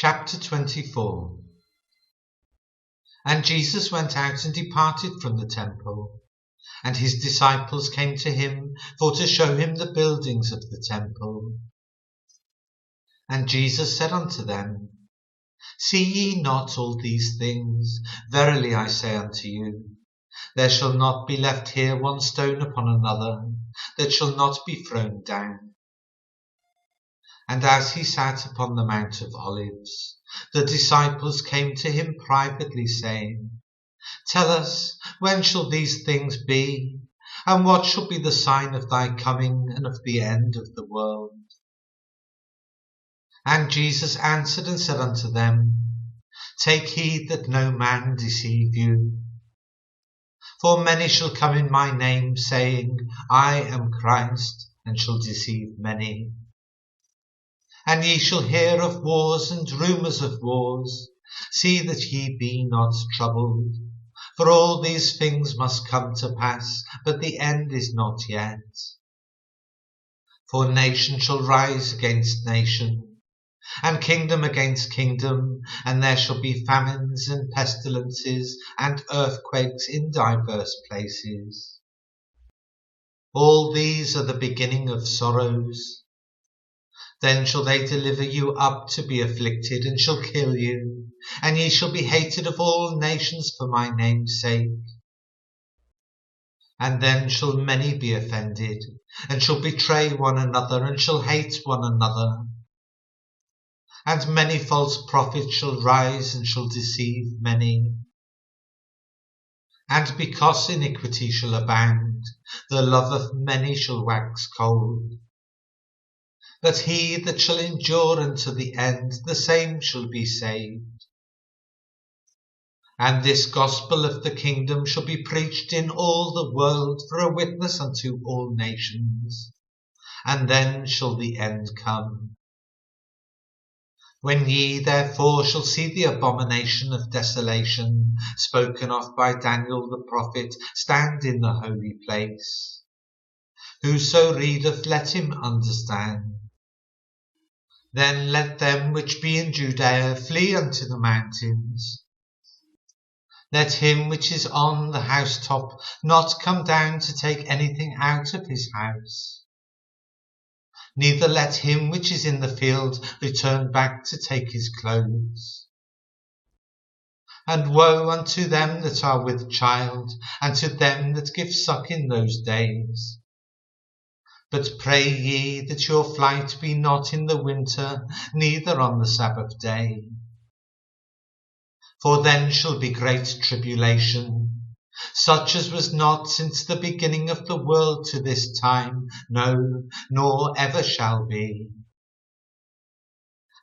Chapter 24. And Jesus went out and departed from the temple, and his disciples came to him for to show him the buildings of the temple. And Jesus said unto them, See ye not all these things? Verily I say unto you, there shall not be left here one stone upon another, that shall not be thrown down. And as he sat upon the Mount of Olives, the disciples came to him privately, saying, Tell us, when shall these things be? And what shall be the sign of thy coming and of the end of the world? And Jesus answered and said unto them, Take heed that no man deceive you. For many shall come in my name, saying, I am Christ, and shall deceive many. And ye shall hear of wars and rumours of wars. See that ye be not troubled. For all these things must come to pass, but the end is not yet. For nation shall rise against nation, and kingdom against kingdom, and there shall be famines and pestilences and earthquakes in divers places. All these are the beginning of sorrows. Then shall they deliver you up to be afflicted, and shall kill you, and ye shall be hated of all nations for my name's sake. And then shall many be offended, and shall betray one another, and shall hate one another. And many false prophets shall rise, and shall deceive many. And because iniquity shall abound, the love of many shall wax cold. But he that shall endure unto the end, the same shall be saved. And this gospel of the kingdom shall be preached in all the world for a witness unto all nations, and then shall the end come. When ye therefore shall see the abomination of desolation, spoken of by Daniel the prophet, stand in the holy place. Whoso readeth, let him understand. Then let them which be in Judea flee unto the mountains. Let him which is on the housetop not come down to take anything out of his house. Neither let him which is in the field return back to take his clothes. And woe unto them that are with child, and to them that give suck in those days. But pray ye that your flight be not in the winter, neither on the Sabbath day. For then shall be great tribulation, such as was not since the beginning of the world to this time, no, nor ever shall be.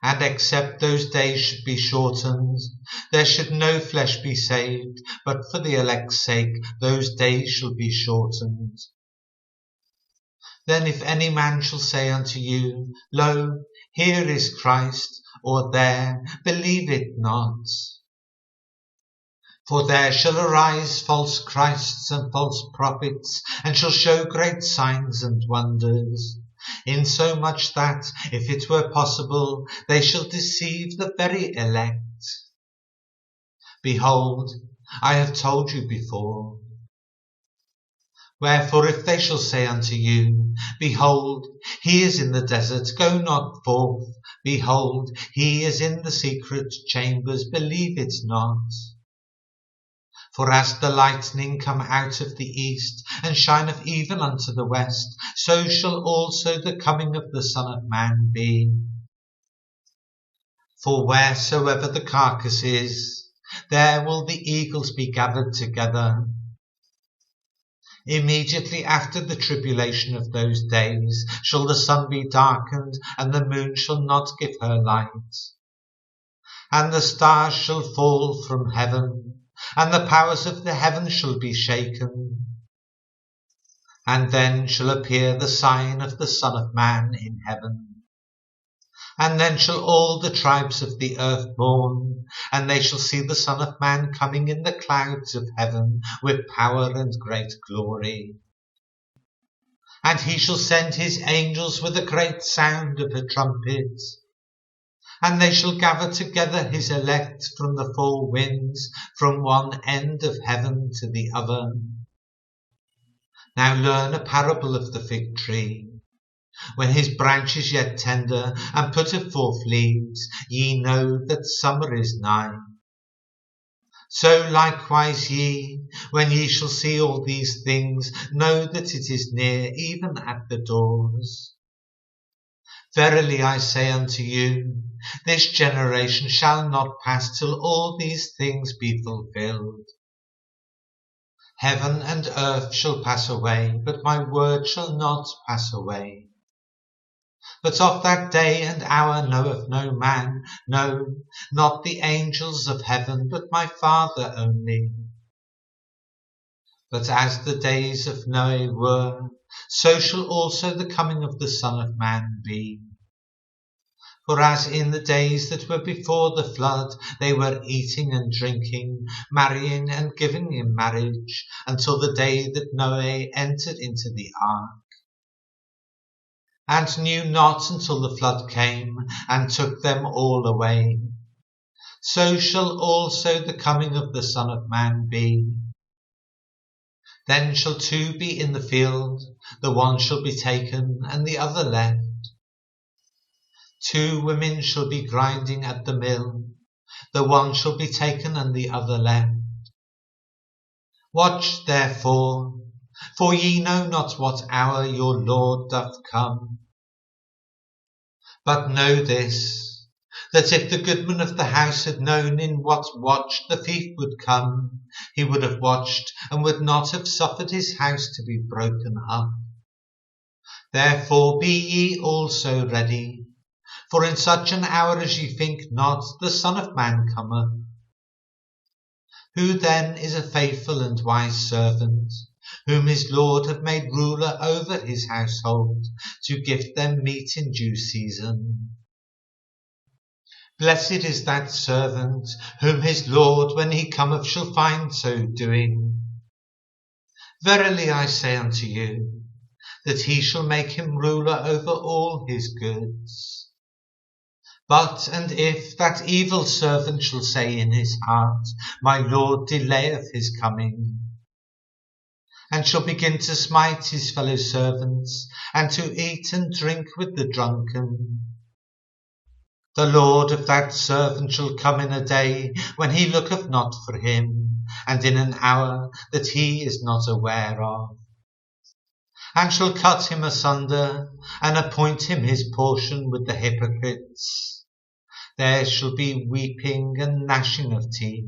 And except those days should be shortened, there should no flesh be saved, but for the elect's sake those days shall be shortened. Then if any man shall say unto you, Lo, here is Christ, or there, believe it not. For there shall arise false Christs and false prophets, and shall show great signs and wonders, insomuch that, if it were possible, they shall deceive the very elect. Behold, I have told you before. Wherefore if they shall say unto you, Behold, he is in the desert, go not forth. Behold, he is in the secret chambers, believe it not. For as the lightning come out of the east, and shineth even unto the west, so shall also the coming of the Son of Man be. For wheresoever the carcass is, there will the eagles be gathered together. Immediately after the tribulation of those days shall the sun be darkened, and the moon shall not give her light. And the stars shall fall from heaven, and the powers of the heavens shall be shaken. And then shall appear the sign of the Son of Man in heaven. And then shall all the tribes of the earth mourn, and they shall see the Son of Man coming in the clouds of heaven with power and great glory. And he shall send his angels with a great sound of a trumpet, And they shall gather together his elect from the four winds, from one end of heaven to the other. Now learn a parable of the fig tree. When his branch is yet tender, and putteth forth leaves, ye know that summer is nigh. So likewise ye, when ye shall see all these things, know that it is near, even at the doors. Verily I say unto you, this generation shall not pass till all these things be fulfilled. Heaven and earth shall pass away, but my word shall not pass away. But of that day and hour knoweth no man, no, not the angels of heaven, but my Father only. But as the days of Noah were, so shall also the coming of the Son of Man be. For as in the days that were before the flood, they were eating and drinking, marrying and giving in marriage, until the day that Noah entered into the ark, and knew not until the flood came, and took them all away. So shall also the coming of the Son of Man be. Then shall two be in the field, the one shall be taken, and the other left. Two women shall be grinding at the mill, the one shall be taken, and the other left. Watch therefore, for ye know not what hour your Lord doth come. But know this, that if the goodman of the house had known in what watch the thief would come, he would have watched, and would not have suffered his house to be broken up. Therefore be ye also ready, for in such an hour as ye think not, the Son of Man cometh. Who then is a faithful and wise servant, whom his Lord hath made ruler over his household, to give them meat in due season? Blessed is that servant, whom his Lord, when he cometh, shall find so doing. Verily I say unto you, that he shall make him ruler over all his goods. But, and if that evil servant shall say in his heart, my Lord delayeth his coming, and shall begin to smite his fellow servants, and to eat and drink with the drunken, the Lord of that servant shall come in a day when he looketh not for him, and in an hour that he is not aware of, and shall cut him asunder, and appoint him his portion with the hypocrites. There shall be weeping and gnashing of teeth.